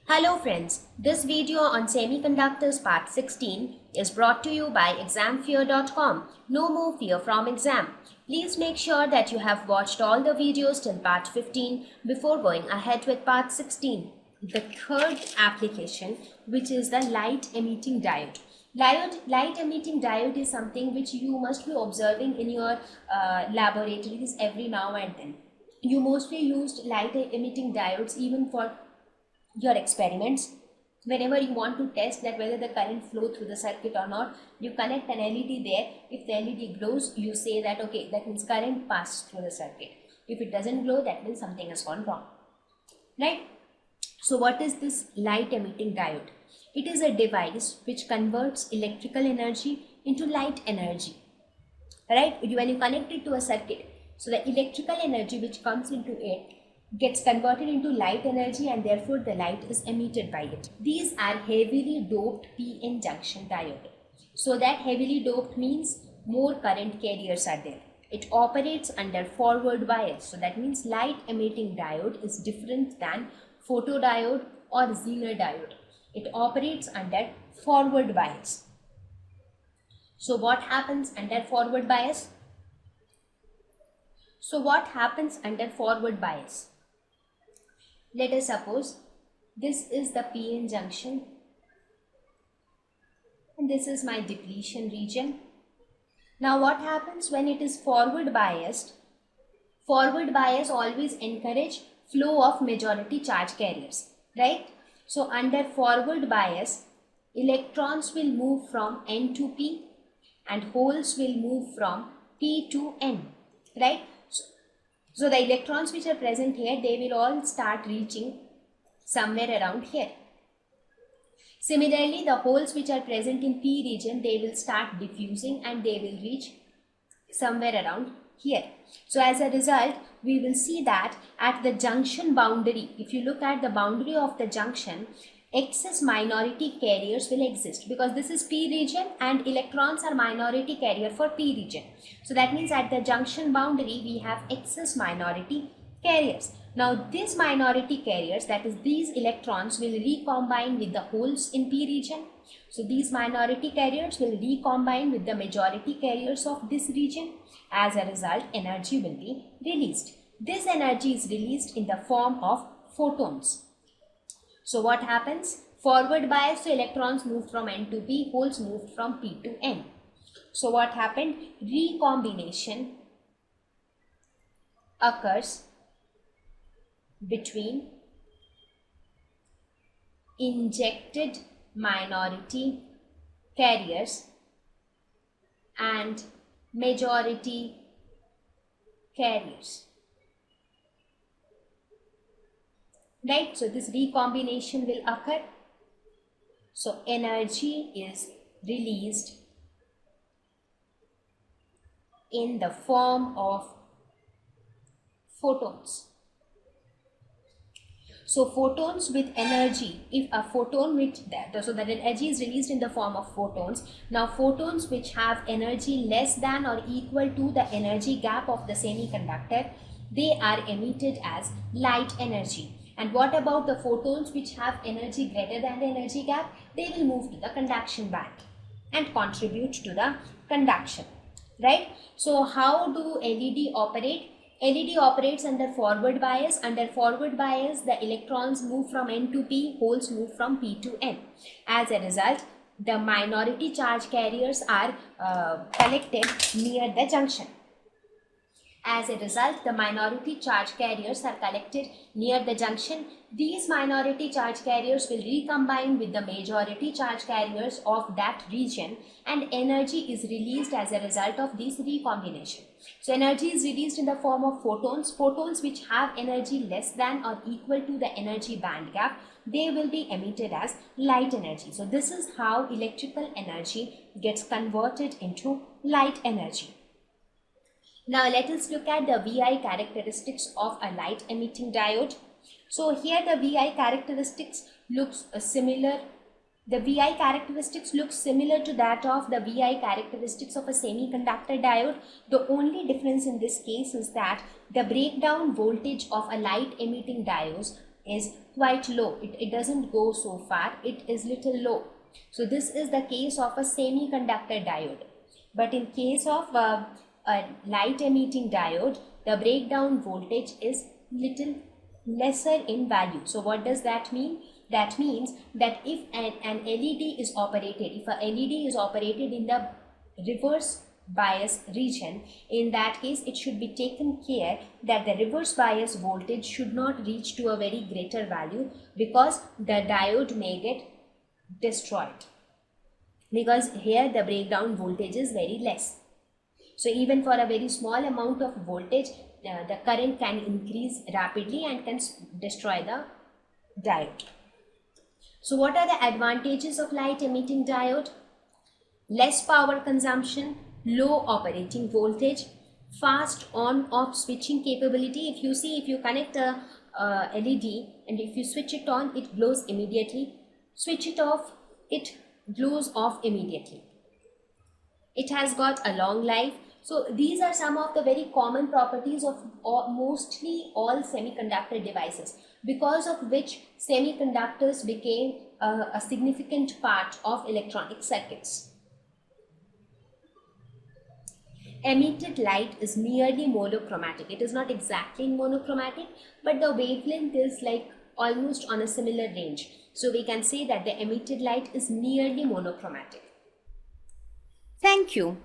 Hello friends, this video on semiconductors part 16 is brought to you by examfear.com. No more fear from exam. Please make sure that you have watched all the videos till part 15 before going ahead with part 16. The third application, which is the light emitting diode. Light emitting diode is something which you must be observing in your laboratories every now and then. You mostly used light emitting diodes even for your experiments. Whenever you want to test that whether the current flow through the circuit or not, you connect an LED there. If the LED glows, you say that okay, that means current passed through the circuit. If it doesn't glow, that means something has gone wrong, right? So what is this light emitting diode? It is a device which converts electrical energy into light energy, right? When you connect it to a circuit, so the electrical energy which comes into it gets converted into light energy, and therefore the light is emitted by it. These are heavily doped p-n junction diode. So that heavily doped means more current carriers are there. It operates under forward bias. So that means light emitting diode is different than photodiode or Zener diode. It operates under forward bias. So what happens under forward bias? Let us suppose this is the p-n junction and this is my depletion region. Now what happens when it is forward biased? Forward bias always encourage flow of majority charge carriers, right? So under forward bias, electrons will move from n to p and holes will move from p to n, right? So the electrons which are present here, they will all start reaching somewhere around here. Similarly, the holes which are present in p region, they will start diffusing and they will reach somewhere around here. So as a result, we will see that at the junction boundary, if you look at the boundary of the junction, excess minority carriers will exist because this is p region and electrons are minority carrier for p region. So that means at the junction boundary we have excess minority carriers. Now these minority carriers, that is these electrons, will recombine with the holes in p region. So these minority carriers will recombine with the majority carriers of this region. As a result, energy will be released. This energy is released in the form of photons. So what happens? Forward bias, so electrons moved from n to p, holes moved from p to n. So what happened? Recombination occurs between injected minority carriers and majority carriers. Right, so this recombination will occur. So energy is released in the form of photons. So photons with energy, if a photon with that, so that energy is released in the form of photons. Now photons which have energy less than or equal to the energy gap of the semiconductor, they are emitted as light energy. And what about the photons which have energy greater than the energy gap? They will move to the conduction band and contribute to the conduction, right? So how do LED operate? LED operates under forward bias. Under forward bias, the electrons move from n to p, holes move from p to n. As a result, the minority charge carriers are collected near the junction. As a result, the minority charge carriers are collected near the junction. These minority charge carriers will recombine with the majority charge carriers of that region, and energy is released as a result of this recombination. So energy is released in the form of photons. Photons which have energy less than or equal to the energy band gap, they will be emitted as light energy. So this is how electrical energy gets converted into light energy. Now let us look at the VI characteristics of a light emitting diode. So here the VI characteristics looks similar. The VI characteristics look similar to that of the VI characteristics of a semiconductor diode. The only difference in this case is that the breakdown voltage of a light emitting is quite low. It doesn't go so far, it is little low. So this is the case of a semiconductor diode. But in case of a light emitting diode, the breakdown voltage is little lesser in value. So what does that mean? That means that if an LED is operated, if a LED is operated in the reverse bias region, in that case it should be taken care that the reverse bias voltage should not reach to a very greater value, because the diode may get destroyed, because here the breakdown voltage is very less. So even for a very small amount of voltage, the current can increase rapidly and can destroy the diode. So what are the advantages of light emitting diode? Less power consumption, low operating voltage, fast on off switching capability. If you see, if you connect a LED and if you switch it on, it glows immediately. Switch it off, it glows off immediately. It has got a long life. So these are some of the very common properties of mostly all semiconductor devices, because of which semiconductors became a significant part of electronic circuits. Emitted light is nearly monochromatic. It is not exactly monochromatic, but the wavelength is like almost on a similar range. So we can say that the emitted light is nearly monochromatic. Thank you.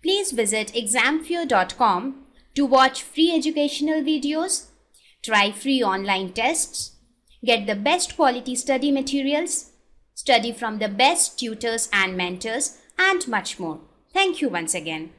Please visit examfear.com to watch free educational videos, try free online tests, get the best quality study materials, study from the best tutors and mentors, and much more. Thank you once again.